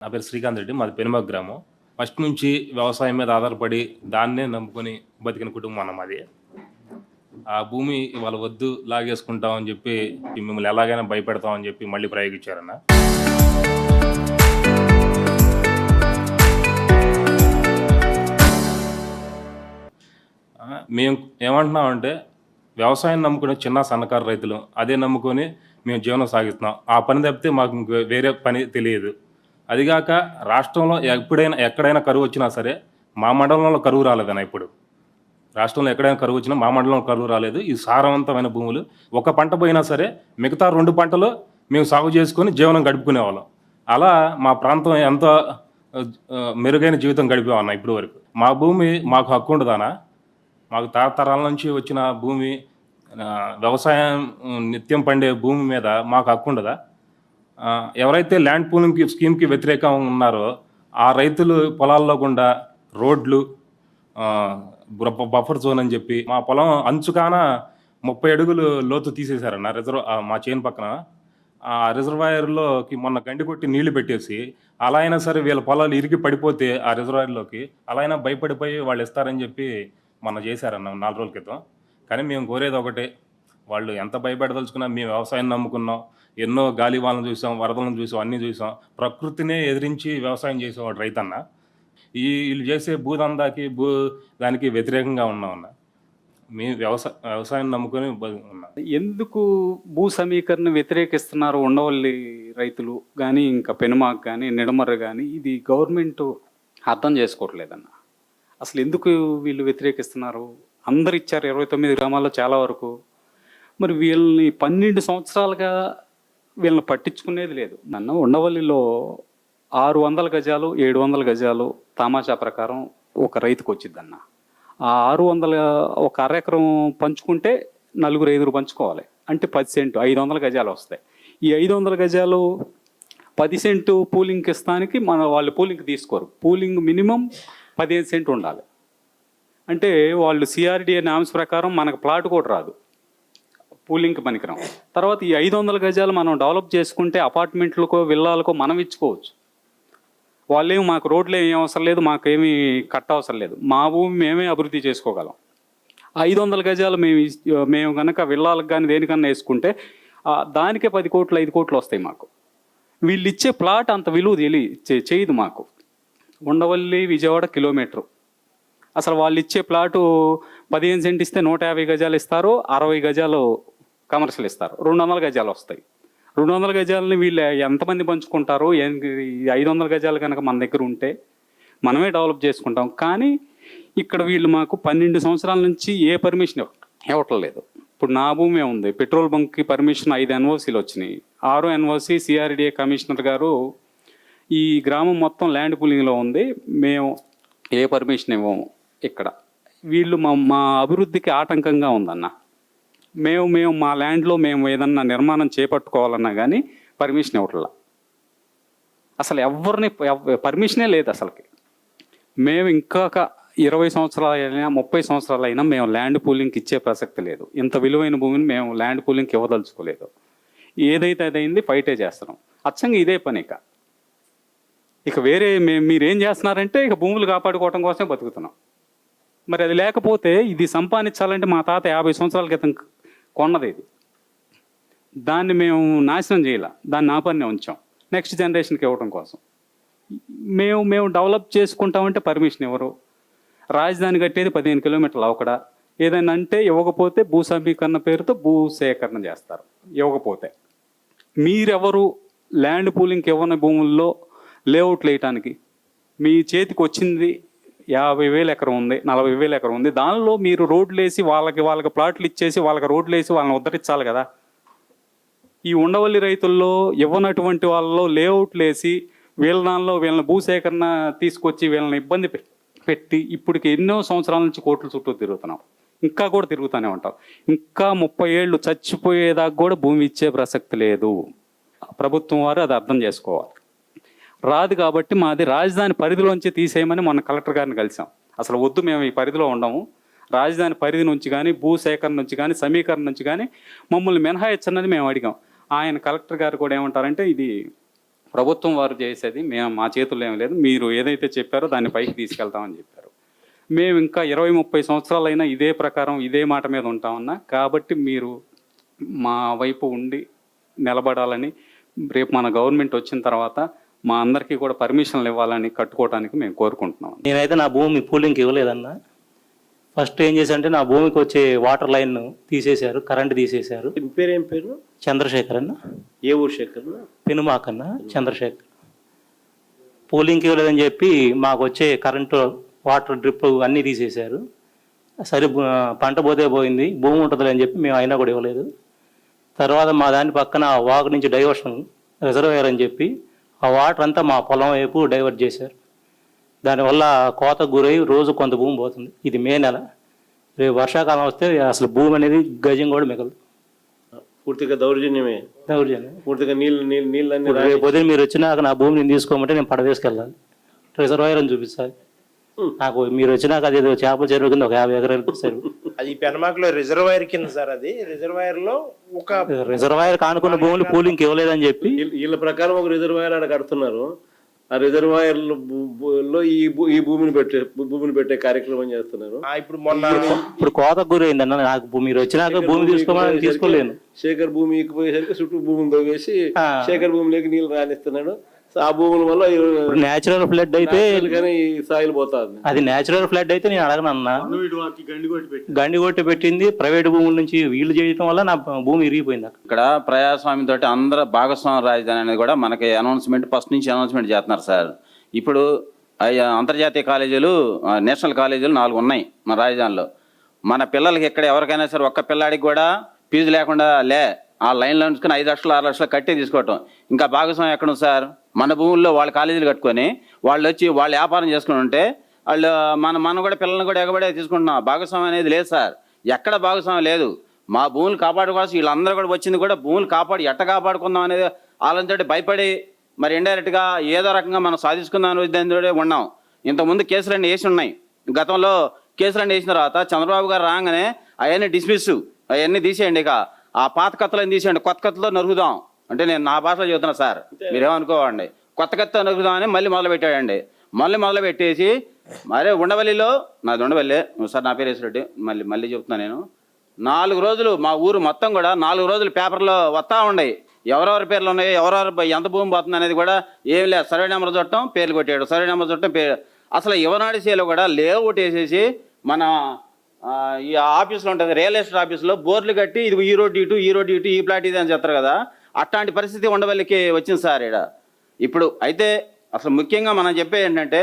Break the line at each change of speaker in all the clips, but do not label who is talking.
నా పేరు శ్రీకాంత్ రెడ్డి. మాది పెనుమర్తి గ్రామం. ఫస్ట్ నుంచి వ్యవసాయం మీద ఆధారపడి దాన్నే నమ్ముకొని బతికిన కుటుంబం అన్న మాది. ఆ భూమి ఇవాళ వద్దు లాగేసుకుంటామని చెప్పి మిమ్మల్ని ఎలాగైనా భయపెడతామని చెప్పి మళ్ళీ ప్రయోగించారన్న. మేము ఏమంటున్నామంటే వ్యవసాయం నమ్ముకునే చిన్న సన్నకారు రైతులు అదే నమ్ముకొని మేము జీవనం సాగిస్తున్నాం. ఆ పని తప్పితే మాకు ఇంక వేరే పని తెలియదు. అదిగాక రాష్ట్రంలో ఎక్కడైనా కరువు వచ్చినా సరే మా మండలంలో కరువు రాలేదన్న. ఇప్పుడు రాష్ట్రంలో ఎక్కడైనా కరువు వచ్చినా మా మండలంలో కరువు రాలేదు. ఈ సారవంతమైన భూములు ఒక పంట పోయినా సరే మిగతా 2 పంటలు మేము సాగు చేసుకొని జీవనం గడుపుకునేవాళ్ళం. అలా మా ప్రాంతం ఎంతో మెరుగైన జీవితం గడిపేవాళ్ళం ఇప్పటి వరకు. మా భూమి మాకు హక్కు ఉండదానా? మాకు తరతరాల నుంచి వచ్చిన భూమి, వ్యవసాయం నిత్యం పండే భూమి మీద మాకు హక్కు ఉండదా? ఎవరైతే ల్యాండ్ పూలింగ్ స్కీమ్కి వ్యతిరేకంగా ఉన్నారో ఆ రైతులు పొలాల్లో గుండా రోడ్లు, బఫర్ జోన్ అని చెప్పి మా పొలం అంచుకాన 30 అడుగులు లోతు తీసేశారన్న మా చేను పక్కన. ఆ రిజర్వాయర్లోకి మొన్న గండి కొట్టి నీళ్లు పెట్టేసి అలా అయినా సరే వీళ్ళ పొలాలు ఇరిగి పడిపోతే ఆ రిజర్వాయర్లోకి అలా అయినా భయపడిపోయి వాళ్ళు ఇస్తారని చెప్పి మొన్న చేశారన్న 4 రోజుల క్రితం. కానీ మేము కోరేది ఒకటే, వాళ్ళు ఎంత భయపెడదలుచుకున్నా మేము వ్యవసాయం నమ్ముకున్నాం. ఎన్నో గాలి వాళ్ళని చూసాం, వరదలను చూసాం, అన్నీ చూసాం. ప్రకృతినే ఎదిరించి వ్యవసాయం చేసేవాడు రైతన్న. వీళ్ళు చేసే భూదందాకి దానికి వ్యతిరేకంగా ఉన్నామన్న. మేము వ్యవసాయం నమ్ముకొని ఉన్నాం.
ఎందుకు భూ సమీకరణ వ్యతిరేకిస్తున్నారు ఉండవల్లి రైతులు కానీ, ఇంకా పెనుమాక్ కానీ, నిడమర్ర కానీ? ఇది గవర్నమెంట్ అర్థం చేసుకోవట్లేదన్న. అసలు ఎందుకు వీళ్ళు వ్యతిరేకిస్తున్నారు? అందరు ఇచ్చారు 29 గ్రామాల్లో చాలా వరకు. మరి వీళ్ళని 12 సంవత్సరాలుగా వీళ్ళని పట్టించుకునేది లేదు. నన్ను ఉండవల్లిలో 600 గజాలు 700 గజాలు తామాషా ప్రకారం ఒక రైతుకు వచ్చిద్దన్న. ఆ 600 ఒక అరెకరం పంచుకుంటే 4-5 పంచుకోవాలి. అంటే 10 సెంటు 500 గజాలు వస్తాయి. ఈ 500 గజాలు 10 సెంటు పూలింగ్కి ఇస్తానికి వాళ్ళు పూలింగ్కి తీసుకోరు. పూలింగ్ మినిమం 15 సెంటు ఉండాలి. అంటే వాళ్ళు సిఆర్డిఏ నామ్స్ ప్రకారం మనకు ప్లాట్ కూడా రాదు, పూలింగ్కి పనికిరాం. తర్వాత ఈ 500 గజాలు మనం డెవలప్ చేసుకుంటే అపార్ట్మెంట్లకో విల్లాలకో మనం ఇచ్చుకోవచ్చు. వాళ్ళేమి మాకు రోడ్లు ఏమీ అవసరం లేదు, మాకేమీ కట్ట అవసరం లేదు, మా భూమి మేమే అభివృద్ధి చేసుకోగలం. 500 గజాలు మేము కనుక విల్లాలకు కానీ దేనికన్నా వేసుకుంటే దానికే 10 కోట్లు 5 కోట్లు వస్తాయి మాకు. వీళ్ళు ఇచ్చే ప్లాట్ అంత విలువ చేయదు మాకు. ఉండవల్లి విజయవాడ కిలోమీటరు. అసలు వాళ్ళు ఇచ్చే ప్లాటు 15 సెంట్ ఇస్తే 150 గజాలు ఇస్తారు, 60 గజాలు కమర్షియల్ ఇస్తారు, 200 గజాలు వస్తాయి. 200 గజాలని వీళ్ళు ఎంతమంది పంచుకుంటారు? 500 గజాలు కనుక మన దగ్గర ఉంటే మనమే డెవలప్ చేసుకుంటాం. కానీ ఇక్కడ వీళ్ళు మాకు 12 సంవత్సరాల నుంచి ఏ పర్మిషన్ ఇవ్వట్లేదు. ఇప్పుడు నా భూమి ఉంది, పెట్రోల్ బంక్కి పర్మిషన్ 5 ఎన్ఓసీలు వచ్చినాయి. 6వ ఎన్ఓసీ సిఆర్డిఏ కమిషనర్ గారు ఈ గ్రామం మొత్తం ల్యాండ్ పూలింగ్లో ఉంది, మేము ఏ పర్మిషన్ ఇవ్వము. ఇక్కడ వీళ్ళు మా అభివృద్ధికి ఆటంకంగా ఉందన్న. మేము మా ల్యాండ్లో మేము ఏదన్నా నిర్మాణం చేపట్టుకోవాలన్నా కానీ పర్మిషన్ ఇవ్వట్లా. అసలు ఎవరిని పర్మిషనే లేదు అసలుకి. మేము ఇంకొక 20 సంవత్సరాలైనా 30 సంవత్సరాలైనా మేము ల్యాండ్ పూలింగ్కి ఇచ్చే ప్రసక్తి లేదు. ఇంత విలువైన భూమిని మేము ల్యాండ్ పూలింగ్కి ఇవ్వదలుచుకోలేదు. ఏదైతే అదైంది ఫైటే చేస్తున్నాం. అచ్చంగా ఇదే పని. ఇక వేరే మీరేం చేస్తున్నారంటే ఇక భూములు కాపాడుకోవటం కోసమే బతుకుతున్నాం. మరి అది లేకపోతే ఇది సంపాదించాలంటే మా తాత 50 సంవత్సరాల క్రితం కొన్నది ఇది. దాన్ని మేము నాశనం చేయాల, దాన్ని ఆపన్నే ఉంచాం నెక్స్ట్ జనరేషన్కి ఇవ్వడం కోసం. మేము డెవలప్ చేసుకుంటామంటే పర్మిషన్ ఇవ్వరు. రాజధాని కట్టేది 15 కిలోమీటర్లు అవకడ. ఏదైనా అంటే ఇవ్వకపోతే భూ సమీకరణ పేరుతో భూ సేకరణ చేస్తారు. ఇవ్వకపోతే మీరెవరు ల్యాండ్ పూలింగ్కి ఇవ్వని భూముల్లో లేఅవుట్లు వేయటానికి? మీ చేతికి వచ్చింది 50,000 ఎకరం ఉంది, 40,000 ఎకరం ఉంది. దానిలో మీరు రోడ్లు వేసి వాళ్ళకి ప్లాట్లు ఇచ్చేసి వాళ్ళకి రోడ్లు వేసి వాళ్ళని ఉద్ధరించాలి కదా. ఈ ఉండవల్లి రైతుల్లో ఇవ్వనటువంటి వాళ్ళలో లేఅవుట్లు వేసి వీళ్ళని భూసేకరణ తీసుకొచ్చి వీళ్ళని ఇబ్బంది పెట్టి ఇప్పటికి ఎన్నో సంవత్సరాల నుంచి కోట్ల చుట్టూ తిరుగుతున్నాం. ఇంకా కూడా తిరుగుతూనే ఉంటాం. ఇంకా 30 ఏళ్ళు చచ్చిపోయేదాకా కూడా భూమి ఇచ్చే ప్రసక్తి లేదు. ప్రభుత్వం వారు అది అర్థం చేసుకోవాలి. రాదు కాబట్టి మాది రాజధాని పరిధిలోంచి తీసేయమని మొన్న కలెక్టర్ గారిని కలిసాం. అసలు వద్దు, మేము ఈ పరిధిలో ఉండము, రాజధాని పరిధి నుంచి కానీ భూసేకరణ నుంచి కానీ సమీకరణ నుంచి కానీ మమ్మల్ని మినహాయించన్నది మేము అడిగాం. ఆయన కలెక్టర్ గారు కూడా ఏమంటారంటే ఇది ప్రభుత్వం వారు చేసేది మేము మా చేతుల్లో ఏం లేదు, మీరు ఏదైతే చెప్పారో దాన్ని పైకి తీసుకెళ్తామని చెప్పారు. మేము ఇంకా 20-30 సంవత్సరాలైనా ఇదే ప్రకారం ఇదే మాట మీద ఉంటామన్నా, కాబట్టి మీరు మా వైపు ఉండి నిలబడాలని, రేపు మన గవర్నమెంట్ వచ్చిన తర్వాత మా అందరికీ కూడా పర్మిషన్లు ఇవ్వాలని కట్టుకోవడానికి మేము కోరుకుంటున్నాం.
నేనైతే నా భూమి పూలింగ్కి ఇవ్వలేదన్నా. ఫస్ట్ ఏం చేశారంటే నా భూమికి వచ్చే వాటర్ లైన్ తీసేశారు, కరెంట్ తీసేశారు.
మీ పేరు ఏం పేరు?
చంద్రశేఖర్ అన్న.
ఏ ఊరు శేఖర్?
పెనుమాకన్న చంద్రశేఖర్. పూలింగ్కి ఇవ్వలేదని చెప్పి మాకు వచ్చే కరెంటు, వాటర్ డ్రిప్ అన్నీ తీసేశారు. సరే పంట పోతే పోయింది, భూమి ఉంటుందిలే అని చెప్పి మేము అయినా కూడా ఇవ్వలేదు. తర్వాత మా దాని పక్కన వాగు నుంచి డైవర్షన్ రిజర్వాయర్ అని చెప్పి ఆ వాటర్ అంతా మా పొలం వైపు డైవర్ట్ చేశారు. దానివల్ల కోతకు గురై రోజు కొంత భూమి పోతుంది. ఇది మే నెల. రేపు వర్షాకాలం వస్తే అసలు భూమి అనేది గజం కూడా మిగలదు.
పూర్తిగా దౌర్జన్యమే.
దౌర్జన్యం.
పూర్తిగా నీళ్ళన్నీ
ఇప్పుడు రేపు పొద్దున మీరు వచ్చినాక నా భూమిని తీసుకోమంటే నేను పడవేసుకెళ్ళాలి, రిజర్వాయర్ అని చూపిస్తాను. నాకు మీరు వచ్చినాక అది ఏదో చేపల చెరువు కింద ఒక 50 ఎకరాలు చెరువు.
అది పెనమాకలో రిజర్వాయర్ కింద సార్. అది రిజర్వాయర్ లో ఒక
రిజర్వాయర్ కానుకున్న భూములు పూలింగ్కి ఇవ్వలేదని చెప్పి
వీళ్ళ ప్రకారం ఒక రిజర్వాయర్ ఆడ కడుతున్నారు. ఆ రిజర్వాయర్ లో ఈ భూమిని పెట్టే కార్యక్రమం చేస్తున్నారు.
ఇప్పుడు కోతకు గురైందన్న. నాకు మీరు వచ్చినాక భూమి తీసుకోమని తీసుకోలేను.
శేఖర్ భూమి ఎక్కిపోయేసరికి చుట్టూ భూమిని తవ్వేసి శేఖర్ భూమిలోకి నీళ్ళు రానిస్తున్నాడు. ఆ భూముల వల్ల
నేచురల్ ఫ్లడ్ అయితే
సాయిల్ పోతుంది.
అది నేచురల్ ఫ్లడ్ అయితే నేను అడగనన్నా. గండి కొట్టి పెట్టింది ప్రైవేట్ భూముల నుంచి వీళ్ళు చేయడం వల్ల నా భూమి ఇరిగిపోయింది.
ఇక్కడ ప్రజాస్వామ్యం తోటి అందరూ భాగస్వామ్య రాజధాని అనేది కూడా మనకి అనౌన్స్మెంట్ ఫస్ట్ నుంచి అనౌన్స్మెంట్ చేస్తున్నారు సార్. ఇప్పుడు అంతర్జాతీయ కాలేజీలు, నేషనల్ కాలేజీలు 4 ఉన్నాయి మన రాజధానిలో. మన పిల్లలకి ఇక్కడ ఎవరికైనా సరే ఒక్క పిల్లాడికి కూడా ఫీజు లేకుండా ఆ లైన్లో ఉంచుకొని 5 లక్షలు 6 లక్షలు కట్టే తీసుకోవటం. ఇంకా భాగస్వామ్యం ఎక్కడ ఉంది సార్? మన భూముల్లో వాళ్ళ కాలేజీలు కట్టుకొని వాళ్ళు వచ్చి వాళ్ళు వ్యాపారం చేసుకుని ఉంటే వాళ్ళు మనం కూడా పిల్లల్ని కూడా ఎగబడే తీసుకుంటున్నాం. భాగస్వామ్యం అనేది లేదు సార్, ఎక్కడ భాగస్వామ్యం లేదు. మా భూములు కాపాడుకోవాల్సి వీళ్ళందరూ కూడా వచ్చింది కూడా భూములు ఎట్ట కాపాడుకుందాం అనేది వాళ్ళతో భయపడి మరి ఇండైరెక్ట్గా ఏదో రకంగా మనం సాధించుకుందాం అనే ఉద్దేశంతో ఉన్నాం. ఇంతకుముందు కేసులన్నీ వేసి ఉన్నాయి. గతంలో కేసులన్నీ వేసిన తర్వాత చంద్రబాబు గారు రాగానే అవన్నీ డిస్మిస్, అవన్నీ తీసేయండి, ఇక ఆ పాత కత్తులను తీసేయండి, కొత్త కత్తులో నరుగుదాం అంటే నేను నా భాషలో చెబుతున్నా సార్, మీరేమనుకోవండి. కొత్త కత్తులో నరుగుదామని మళ్ళీ మొదలుపెట్టాడండి. మొదలు పెట్టేసి మరే ఉండవల్లిలో, నాది ఉండవల్లి సార్, నా పేరు వేసిరెడ్డి, మళ్ళీ చెప్తున్నాను నేను. 4 రోజులు మా ఊరు మొత్తం కూడా 4 రోజులు పేపర్లో వస్తూ ఉన్నాయి. ఎవరెవరి పేర్లు ఉన్నాయి, ఎవరెవరు ఎంత భూమి పోతుంది అనేది కూడా ఏం లేదు. సర్వే నెంబర్ చుట్టం పేర్లు కొట్టాడు, సర్వే నెంబర్ చుట్టం పేరు. అసలు యువనాడిసీలో కూడా లేఅవుట్ వేసేసి మన ఈ ఆఫీస్లో ఉంటుంది, రియల్ ఎస్టేట్ ఆఫీస్లో బోర్లు కట్టి ఇది ఈ రోడ్డు ఇటు, ఈ రోడ్డు ఇటు, ఈ ప్లాట్ ఇది అని చెప్తారు కదా. అట్లాంటి పరిస్థితి ఉండవల్లికి వచ్చింది సార్ ఇక్కడ. ఇప్పుడు అయితే అసలు ముఖ్యంగా మనం చెప్పేది ఏంటంటే,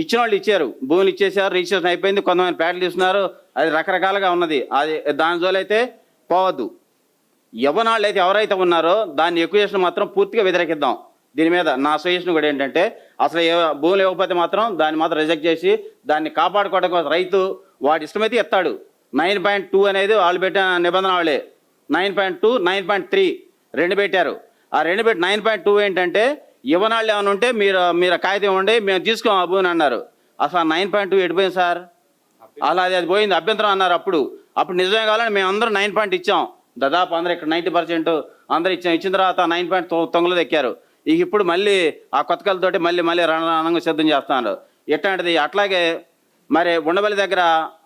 ఇచ్చిన వాళ్ళు ఇచ్చారు, భూములు ఇచ్చేసారు, రిజిస్ట్రేషన్ అయిపోయింది, కొంతమంది ప్లాట్లు తీసుకున్నారు, అది రకరకాలుగా ఉన్నది. అది దాని జోలైతే పోవద్దు. యవ్వనాళ్ళు అయితే ఎవరైతే ఉన్నారో దాన్ని ఎక్విజేషన్ మాత్రం పూర్తిగా వ్యతిరేకిద్దాం. దీని మీద నా సజెషన్ కూడా ఏంటంటే, అసలు భూములు ఇవ్వకపోతే మాత్రం దాన్ని మాత్రం రిజెక్ట్ చేసి దాన్ని కాపాడుకోవడం కోసం రైతు వాడి ఇష్టమైతే ఎత్తాడు. 9.2 అనేది వాళ్ళు పెట్టిన నిబంధన వాళ్ళే. 9.2, 9.3 2 పెట్టారు. ఆ 2 పెట్టి 9.2 ఏంటంటే, యువనాళ్ళు ఏమైనా ఉంటే మీరు కాగితం ఇవ్వండి, మేము తీసుకోం ఆ భూమిని అన్నారు. అసలు 9.2 ఎడిపోయింది సార్. అలా అది పోయింది, అభ్యంతరం అన్నారు. అప్పుడు నిజమే కావాలని మేము అందరూ 9 పాయింట్ ఇచ్చాం. దాదాపు అందరూ ఇక్కడ 90% అందరూ ఇచ్చిన తర్వాత 9.9 ఎక్కారు. ఇప్పుడు మళ్ళీ ఆ కొత్త కళ్ళతోటి మళ్ళీ రణరంగం సిద్ధం చేస్తున్నారు. ఎట్లాంటిది అట్లాగే మరి ఉండవల్లి దగ్గర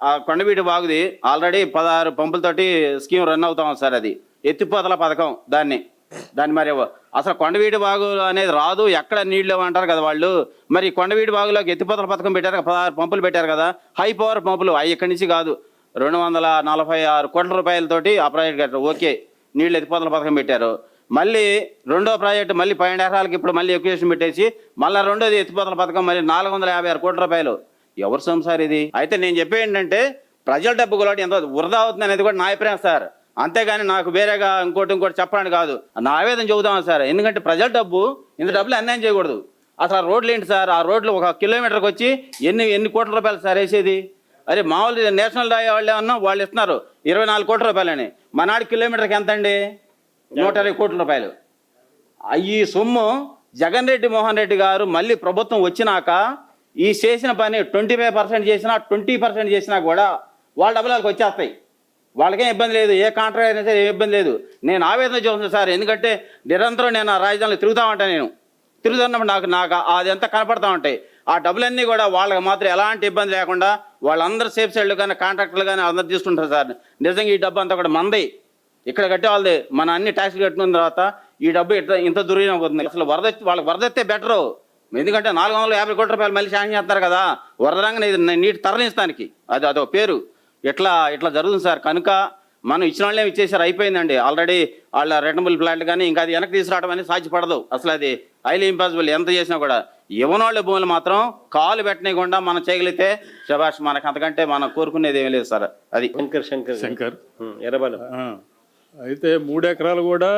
ఆ కొండవీటి బాగుది ఆల్రెడీ 16 పంపులతోటి స్కీమ్ రన్ అవుతాం సార్. అది ఎత్తిపోతల పథకం. దాన్ని మరి అసలు కొండవీటి బాగు అనేది రాదు, ఎక్కడ నీళ్ళు అంటారు కదా వాళ్ళు. మరి కొండవీటి బాగులోకి ఎత్తిపోతల పథకం పెట్టారు, 16 పంపులు పెట్టారు కదా, హై పవర్ పంపులు. అవి ఇక్కడి నుంచి కాదు, 246 కోట్ల రూపాయలతోటి ఆ ప్రాజెక్ట్ కట్టారు. ఓకే, నీళ్ళు ఎత్తిపోతల పథకం పెట్టారు. మళ్ళీ రెండో ప్రాజెక్టు మళ్ళీ 12 ఎకరాలకి ఇప్పుడు మళ్ళీ ఎక్విజేషన్ పెట్టేసి మళ్ళీ రెండోది ఎత్తిపోతల పథకం మళ్ళీ 456 కోట్ల రూపాయలు. ఎవరు సంసార్ ఇది? అయితే నేను చెప్పే ఏంటంటే, ప్రజల డబ్బు కూడా ఎంత వృధా అవుతుంది అనేది కూడా నా అభిప్రాయం సార్. అంతేగాని నాకు వేరేగా ఇంకోటి చెప్పడానికి కాదు, నా ఆవేదన చెబుతాను సార్. ఎందుకంటే ప్రజల డబ్బు, ఇంత డబ్బులు అన్యాయం చేయకూడదు. అసలు ఆ రోడ్లు ఏంటి సార్? ఆ రోడ్లు 1 కిలోమీటర్కి వచ్చి ఎన్ని కోట్ల రూపాయలు సార్ వేసేది? అరే మామూలు నేషనల్ డే వాళ్ళు ఏమన్నా వాళ్ళు ఇస్తున్నారు 24 కోట్ల రూపాయలని. మనాడు కిలోమీటర్కి ఎంత అండి? 120 కోట్ల రూపాయలు. ఈ సొమ్ము జగన్ రెడ్డి మోహన్ రెడ్డి గారు మళ్ళీ ప్రభుత్వం వచ్చినాక ఈ చేసిన పని 25% చేసినా 20% చేసినా కూడా వాళ్ళ డబ్బులు వాళ్ళకి వచ్చేస్తాయి. వాళ్ళకేం ఇబ్బంది లేదు, ఏ కాంట్రాక్ట్ అయినా సరే ఏం ఇబ్బంది లేదు. నేను ఆవేదన చూస్తున్నాను సార్. ఎందుకంటే నిరంతరం నేను ఆ రాజధానిలో తిరుగుతా ఉంటాను. నేను తిరుగుతున్నప్పుడు నాకు నాకు అదంతా కనపడతా ఉంటాయి. ఆ డబ్బులన్నీ కూడా వాళ్ళకి మాత్రం ఎలాంటి ఇబ్బంది లేకుండా వాళ్ళందరూ సేఫ్ సైడ్లు కానీ కాంట్రాక్టర్లు కానీ అందరు తీసుకుంటారు సార్. నిజంగా ఈ డబ్బు అంతా కూడా మంది ఇక్కడ కట్టే వాళ్ళది. మన అన్ని ట్యాక్స్లు కట్టుకున్న తర్వాత ఈ డబ్బు ఇంత దుర్వినియోగం అవుతుంది. అసలు వాళ్ళకి వరదెత్తే బెటరు. ఎందుకంటే 450 కోట్ల రూపాయలు మళ్ళీ శాంక్షన్ చేస్తారు కదా వరదరంగా నీటి తరలిస్తానికి. అదొక పేరు. ఇట్లా జరుగుతుంది సార్. కనుక మనం ఇచ్చిన వాళ్ళే ఇచ్చేసారు, అయిపోయిందండి ఆల్రెడీ. వాళ్ళ రిటర్నబుల్ ప్లాంట్ కానీ ఇంకా అది వెనక్కి తీసుకురావడం అనేది సాధ్యపడదు. అసలు అది హైలీ ఇంపాసిబుల్. ఎంత చేసినా కూడా ఇవ్వనోళ్ళ భూములు మాత్రం కాలు పెట్టనీయకుండా మనం చేయగలిగితే శభాష్. మనకు అంతకంటే మనం కోరుకునేది ఏమీ లేదు సార్. అది
శంకర్ ఎర్రబాలెం.
అయితే 3 ఎకరాలు కూడా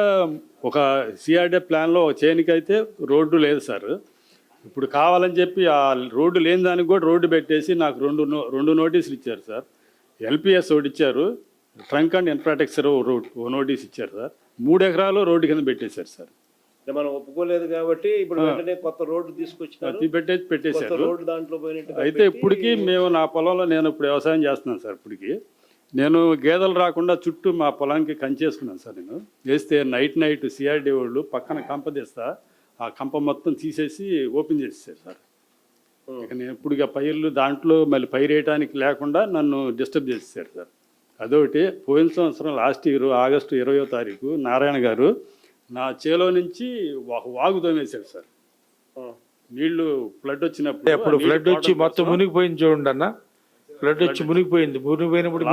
ఒక సిఆర్డే ప్లాన్లో చేనికి అయితే రోడ్డు లేదు సార్. ఇప్పుడు కావాలని చెప్పి ఆ రోడ్డు లేని దానికి కూడా రోడ్డు పెట్టేసి నాకు రెండు నోటీసులు ఇచ్చారు సార్. ఎల్పిఎస్ ఒకటి ఇచ్చారు, ట్రంక్ అండ్ ఇన్ఫ్రాస్ట్రక్చర్ ఓ నోటీస్ ఇచ్చారు సార్. 3 ఎకరాలు రోడ్డు కింద పెట్టేశారు సార్.
మనం ఒప్పుకోలేదు కాబట్టి ఇప్పుడు వెంటనే కొత్త రోడ్డు తీసుకొచ్చి
పెట్టేశారు
రోడ్డు దాంట్లో పోయినట్టు.
అయితే ఇప్పటికీ మేము నా పొలంలో నేను ఇప్పుడు వ్యవసాయం చేస్తున్నాను సార్. ఇప్పటికి నేను గేదెలు రాకుండా చుట్టూ మా పొలానికి కంచేసుకున్నాను సార్. నేను వేస్తే నైట్ సిఆర్డీ వాళ్ళు పక్కన కంప తీస్తా, ఆ కంప మొత్తం తీసేసి ఓపెన్ చేసేసారు సార్. ఇక నేను ఇప్పుడు పైర్లు దాంట్లో మళ్ళీ పైరు వేయడానికి లేకుండా నన్ను డిస్టర్బ్ చేసేసారు సార్. అదొకటి. పోయిన సంవత్సరం లాస్ట్ ఇయర్ ఆగస్టు 20వ తారీఖు నారాయణ గారు నా చేలో నుంచి వాగు తోమేశాడు సార్. నీళ్లు ఫ్లడ్ వచ్చినప్పుడు
అప్పుడు ఫ్లడ్ వచ్చి మొత్తం మునిగిపోయింది చూడండి అన్న. ఫ్లడ్ వచ్చి మునిగిపోయినప్పుడు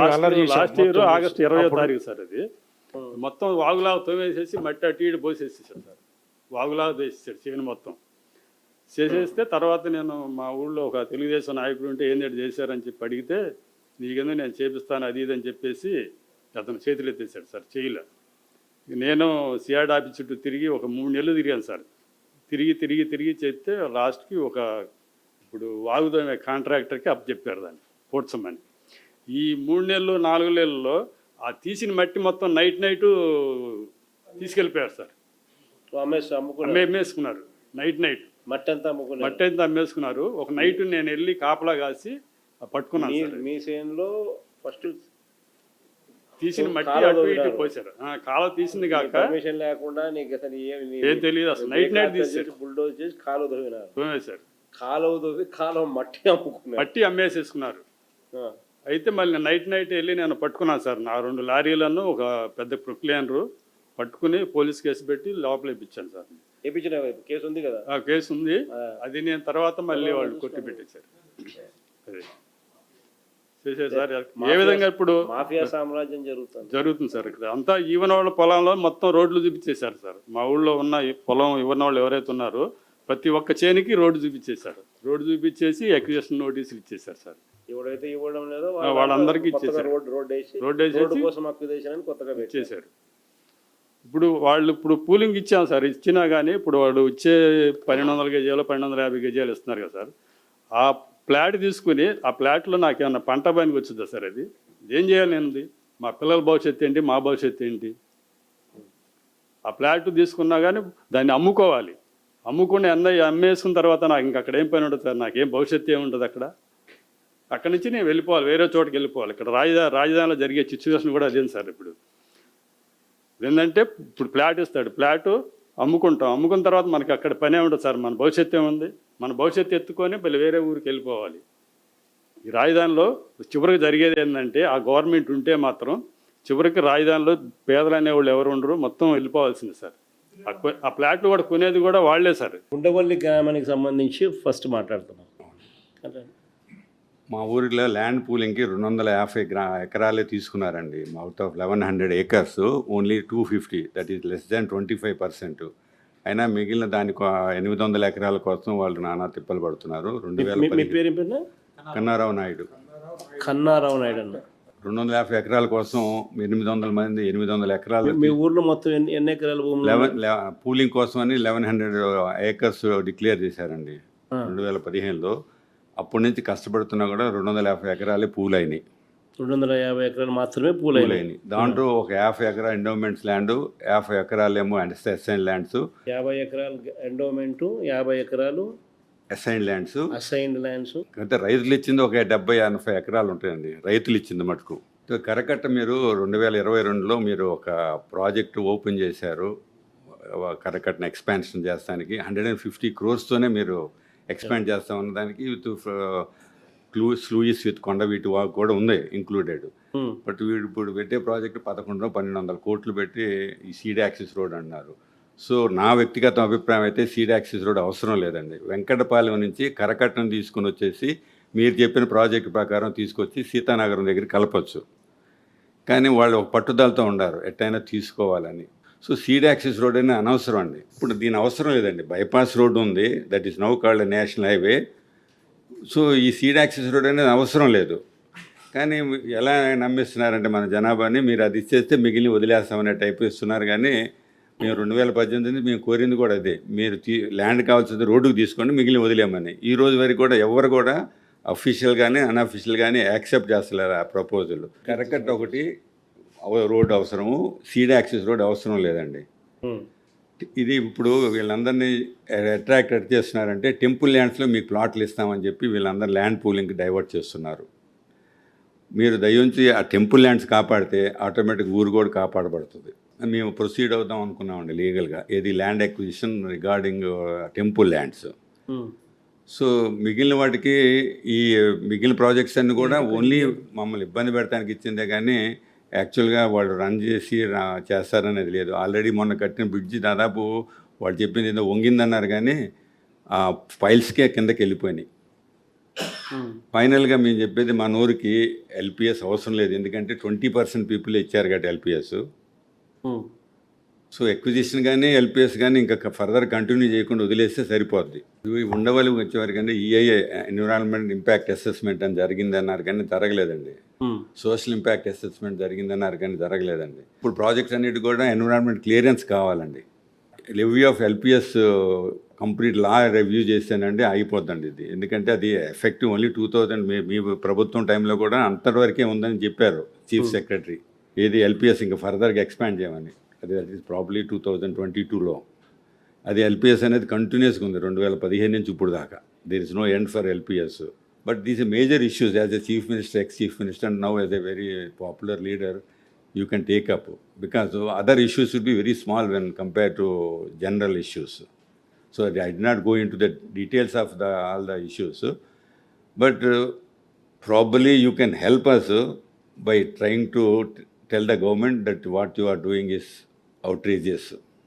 లాస్ట్ ఇయర్ ఆగస్టు 20వ తారీఖు సార్. అది మొత్తం వాగులాగా తోమేసేసి మట్టి అటు ఇటు పోసేసేసాడు సార్. వాగులాగా వేసేసాడు చేను మొత్తం. చేసేస్తే తర్వాత నేను మా ఊళ్ళో ఒక తెలుగుదేశం నాయకుడు ఉంటే ఏంటి చేశారని చెప్పి అడిగితే నీకెందుకు నేను చేపిస్తాను అది ఇది అని చెప్పేసి అతను చేతులు ఎత్తేసాడు సార్. చేయలే. నేను సిఆర్డ్ ఆఫీస్ చుట్టూ తిరిగి ఒక 3 నెలలు తిరిగాను సార్. తిరిగి చెప్తే లాస్ట్కి ఇప్పుడు వాగుదోమే కాంట్రాక్టర్కి చెప్పారు దాన్ని పోడ్చమని. ఈ 3 నెలలు 4 నెలల్లో ఆ తీసిన మట్టి మొత్తం నైట్ తీసుకెళ్ళిపోయారు సార్. అమ్మేసుకున్నారు. నైట్
మట్టి అంతా
అమ్మేసుకున్నారు. ఒక నైట్ నేను వెళ్ళి కాపలా కాసి పట్టుకున్నాను.
మీ చేనులో ఫస్ట్
తీసిన మట్టి అటు ఇటు పోసారు. కాలువ తీసింది కాక
పర్మిషన్ లేకుండా నీకు అసలు
ఏం తెలియదు. అసలు నైట్ తీసారు.
బుల్డోజ్ చేసి కాలువ
తోమేశారు.
కాలువ మట్టి
అమ్మేసేసుకున్నారు. అయితే మళ్ళీ నైట్ వెళ్ళి నేను పట్టుకున్నాను సార్. నా 2 లారీలను ఒక పెద్ద ప్రొక్లియనరు పట్టుకుని పోలీస్ కేసు పెట్టి లోపల ఇప్పించాను సార్.
కేసు ఉంది కదా?
కేసు ఉంది. అది నేను తర్వాత మళ్ళీ వాళ్ళు కొట్టి పెట్టేశారు. అదే చేశారు సార్. ఏ విధంగా ఇప్పుడు
మాఫియా సామ్రాజ్యం
జరుగుతుంది సార్. ఇక్కడ అంతా ఈవెన్ వాళ్ళ పొలంలో మొత్తం రోడ్లు చూపించేశారు సార్. మా ఊళ్ళో ఉన్న పొలం ఇవ్వని వాళ్ళు ఎవరైతే ఉన్నారో ప్రతి ఒక్క చేనికి రోడ్డు చూపించేశారు. రోడ్డు చూపించేసి అక్విజిషన్ నోటీసులు ఇచ్చేశారు సార్.
ఎవడైతే ఇవ్వడం లేదో
వాళ్ళందరికీ ఇచ్చేసారు.
రోడ్ వేసేసి కొత్తగా
ఇచ్చేసారు. ఇప్పుడు పూలింగ్ ఇచ్చాం సార్. ఇచ్చినా కానీ ఇప్పుడు వాడు వచ్చే 1200 గజాలు 1250 గజాలు ఇస్తున్నారు కదా సార్. ఆ ప్లాట్ తీసుకుని ఆ ప్లాట్లో నాకు ఏమన్నా పంట పనికి వచ్చిందా సార్? అది ఏం చేయాలి నేను? మా పిల్లల భవిష్యత్తు ఏంటి, మా భవిష్యత్తు ఏంటి? ఆ ప్లాట్ తీసుకున్నా కానీ దాన్ని అమ్ముకోవాలి. అమ్ముకుని అమ్మేసుకున్న తర్వాత నాకు ఇంక అక్కడ ఏం పని ఉంటుంది సార్? నాకేం భవిష్యత్తు ఏముంటుంది అక్కడ? అక్కడి నుంచి నేను వెళ్ళిపోవాలి, వేరే చోటుకి వెళ్ళిపోవాలి. ఇక్కడ రాజధానిలో జరిగే సిచ్యువేషన్ కూడా అదేం సార్. ఇప్పుడు ఏంటంటే ఇప్పుడు ప్లాట్ ఇస్తాడు, ప్లాటు అమ్ముకుంటాం. అమ్ముకున్న తర్వాత మనకి అక్కడ పనే ఉంటుంది సార్. మన భవిష్యత్తు ఏముంది? మన భవిష్యత్తు ఎత్తుకొని మళ్ళీ వేరే ఊరికి వెళ్ళిపోవాలి. ఈ రాజధానిలో చివరికి జరిగేది ఏంటంటే ఆ గవర్నమెంట్ ఉంటే మాత్రం చివరికి రాజధానిలో పేదలు అనేవాళ్ళు ఎవరు ఉండరు, మొత్తం వెళ్ళిపోవాల్సింది సార్. ఆ ప్లాట్లు కూడా కొనేది కూడా వాళ్లే సార్.
ఉండవల్లి గ్రామానికి సంబంధించి ఫస్ట్ మాట్లాడుతున్నాం.
మా ఊరిలో ల్యాండ్ పూలింగ్కి 250 ఎకరాలే తీసుకున్నారండి. Out of 1100 acres only 250, that is less than 25%. అయినా మిగిలిన దానికి 800 ఎకరాల కోసం వాళ్ళు నానా తిప్పలు పడుతున్నారు. 2010 కన్నారావు నాయుడు
అన్న
250 ఎకరాల కోసం 800 ఎకరాలు.
మీ ఊర్లో మొత్తం ఎన్ని ఎకరాల భూమి
పూలింగ్ కోసం అని 1100 acres డిక్లేర్ చేశారండి 2015లో. అప్పటి నుంచి కష్టపడుతున్నా కూడా 250 ఎకరాలే పూలైనాయి.
250 ఎకరాలు మాత్రమే పూలైనాయి.
దాంట్లో ఒక 50 ఎకరా ఎండోమెంట్స్ ల్యాండ్, 50 ఎకరాలేమో అసైన్ ల్యాండ్స్.
50 ఎకరాలు ఎండోమెంట్, 50 ఎకరాలు
అసైన్
ల్యాండ్స్.
అంటే రైతులు ఇచ్చింది ఒక 70-80 ఎకరాలు ఉంటాయండి. రైతులు ఇచ్చింది మటుకు. కరకట్ట మీరు 2022లో మీరు ఒక ప్రాజెక్టు ఓపెన్ చేశారు. కరకట్టను ఎక్స్పాన్షన్ చేస్తానికి 150 crores-తోనే మీరు ఎక్స్పాండ్ చేస్తా ఉన్నదానికి with sluice with Kondaveeti walk కూడా ఉంది ఇంక్లూడెడ్. బట్ వీడు ఇప్పుడు పెట్టే ప్రాజెక్టు 1100-1200 కోట్లు పెట్టి ఈ సీడ్ యాక్సిస్ రోడ్ అన్నారు. సో నా వ్యక్తిగత అభిప్రాయం అయితే సీడ్ యాక్సిస్ రోడ్ అవసరం లేదండి. వెంకటపాలెం నుంచి కరకట్టను తీసుకుని వచ్చేసి మీరు చెప్పిన ప్రాజెక్టు ప్రకారం తీసుకొచ్చి సీతానగరం దగ్గర కలపచ్చు. కానీ వాళ్ళు ఒక పట్టుదలతో ఉండారు ఎట్టయినా తీసుకోవాలని. సో సీడ్ యాక్సిస్ రోడ్ అనేది అనవసరం అండి. ఇప్పుడు దీని అవసరం లేదండి. బైపాస్ రోడ్ ఉంది, that is now called national highway. So ఈ సీడ్ యాక్సిస్ రోడ్ అనేది అవసరం లేదు. కానీ ఎలా నమ్మిస్తున్నారంటే మన జనాభాని, మీరు అది ఇచ్చేస్తే మిగిలిన వదిలేస్తామనే టైప్ ఇస్తున్నారు. కానీ మేము 2018 మేము కోరింది కూడా అదే, మీరు ల్యాండ్ కావాల్సింది రోడ్డుకు తీసుకోండి, మిగిలిన వదిలేమని. ఈ రోజు వరకు కూడా ఎవరు కూడా అఫీషియల్ కానీ అన్అఫీషియల్ కానీ యాక్సెప్ట్ చేస్తలేరు ఆ ప్రపోజల్. కరకట్ట ఒకటి రోడ్ అవసరము, సీడ్ యాక్సిస్ రోడ్ అవసరం లేదండి. ఇది ఇప్పుడు వీళ్ళందరినీ అట్రాక్ట్ చేస్తున్నారంటే టెంపుల్ ల్యాండ్స్లో మీకు ప్లాట్లు ఇస్తామని చెప్పి వీళ్ళందరూ ల్యాండ్ పూలింగ్కి డైవర్ట్ చేస్తున్నారు. మీరు దయించి ఆ టెంపుల్ ల్యాండ్స్ కాపాడితే ఆటోమేటిక్ ఊరు కూడా కాపాడబడుతుంది. మేము ప్రొసీడ్ అవుదాం అనుకున్నామండి లీగల్గా, ఏది land acquisition regarding temple lands. So మిగిలిన వాటికి ఈ మిగిలిన ప్రాజెక్ట్స్ అన్నీ కూడా ఓన్లీ మమ్మల్ని ఇబ్బంది పెడతానికి ఇచ్చిందే కానీ యాక్చువల్గా వాళ్ళు రన్ చేసి చేస్తారనేది లేదు. ఆల్రెడీ మొన్న కట్టిన బ్రిడ్జి దాదాపు వాళ్ళు చెప్పింది ఏదో వంగిందన్నారు కానీ ఆ ఫైల్స్కే కిందకి వెళ్ళిపోయినాయి. ఫైనల్గా మేము చెప్పేది మన ఊరికి ఎల్పిఎస్ అవసరం లేదు, ఎందుకంటే 20% పీపుల్ ఇచ్చారు కాబట్టి ఎల్పిఎస్. సో ఎక్విజిషన్ కానీ ఎల్పిఎస్ కానీ ఇంకా ఫర్దర్ కంటిన్యూ చేయకుండా వదిలేస్తే సరిపోద్ది. ఉండవల్లి వచ్చేవారికంటే ఈఐఏ ఎన్విరాన్మెంట్ ఇంపాక్ట్ అసెస్మెంట్ అని జరిగిందన్నారు కానీ జరగలేదండి. సోషల్ ఇంపాక్ట్ అసెస్మెంట్ జరిగిందన్నారు కానీ జరగలేదండి. ఇప్పుడు ప్రాజెక్ట్స్ అన్నిటి కూడా ఎన్విరాన్మెంట్ క్లియరెన్స్ కావాలండి. Levy of LPS complete law review చేస్తేనండి అయిపోద్దండి ఇది. ఎందుకంటే అది ఎఫెక్టివ్ ఓన్లీ 2000 మీ ప్రభుత్వం టైంలో కూడా అంతవరకే ఉందని చెప్పారు చీఫ్ సెక్రటరీ. ఏది ఎల్పిఎస్ ఇంకా ఫర్దర్గా ఎక్స్పాండ్ చేయమని. అది దట్ ఈస్ ప్రాబ్లీ 2022లో. అది ఎల్పిఎస్ అనేది కంటిన్యూస్గా ఉంది 2015 నుంచి ఇప్పుడు దాకా. There is no end for LPS. But these a major issues as a chief minister, ex chief minister and now as a very popular leader you can take up, because other issues should be very small when compared to general issues. So I did not go into the details of all the issues, but probably you can help us by trying to tell the government that what you are doing is outrageous.